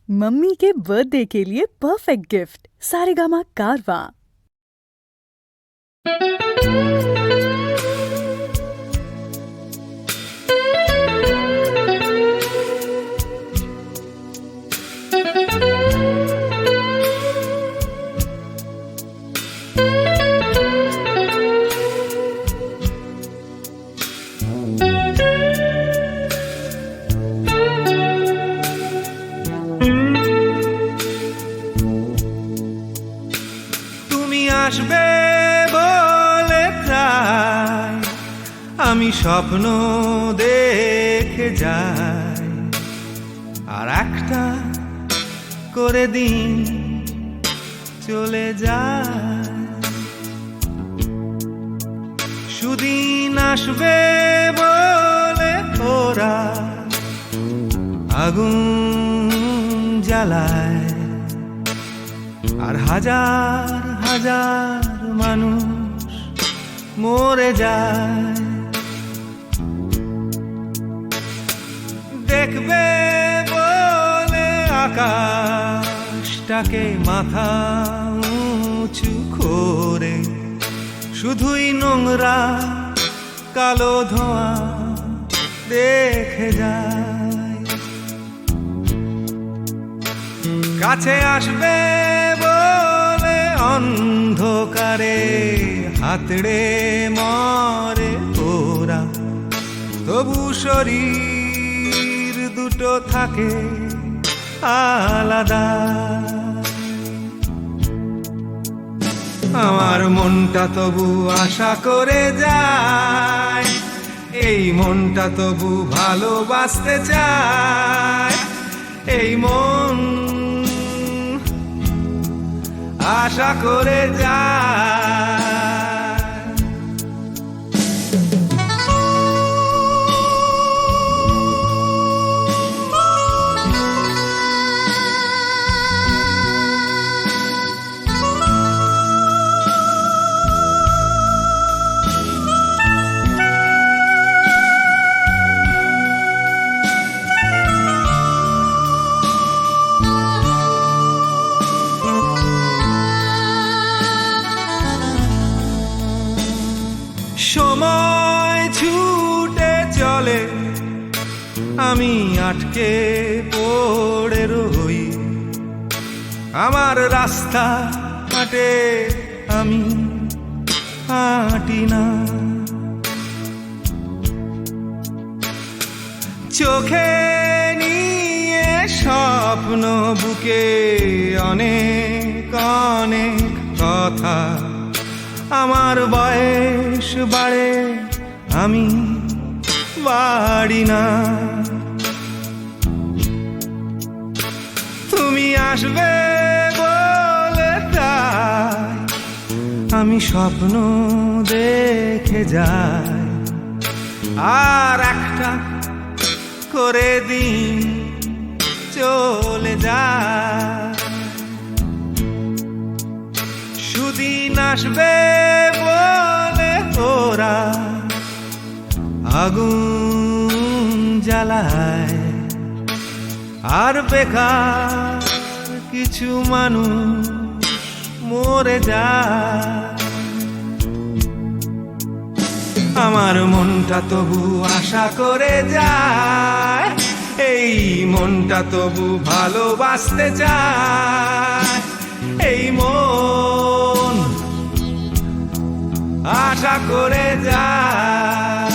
Mummy के birthday के लिए परफेक्ट गिफ्ट सारेगामा कारवां। আসবে বলে তাই আমি স্বপ্ন দেখে যাই, আর একটা করে দিন চলে যায়। সুদিন আসবে বলে ওরা আগুন জ্বালায়, আর হাজার হাজার মানুষ মরে যায়। দেখবে বলে আকাশটাকে মাথা উঁচু করে, শুধুই নোংরা কালো ধোঁয়া দেখে যায়। কাছে আসবে বলে অন্ধকারে হাতড়ে মরে ওরা, তবু শরীর দুটো থাকে আলাদা। আমার মনটা তবু আশা করে যায়, এই মনটা তবু ভালোবাসতে চায়। এই মন আশা করে যায়। সময় ছুটে চলে, আমি আটকে পড়ে রই। আমার রাস্তা হাঁটে আমি হাঁটি না, চোখে নিয়ে স্বপ্ন, বুকে অনেক অনেক কথা। আমার বয়স বাড়ে আমি বাড়ি না। তুমি আসবে বলে তাই আমি স্বপ্ন দেখে যাই, আর একটা করে দিন চলে যায়। সুদিন আসবে বলে ওরা আগুন জ্বালায়, আর বেকার কিছু মানুষ মরে যায়। আমার মনটা তবু আশা করে যায়, এই মনটা তবু ভালোবাসতে চায়। এই মন আশা করে যায়।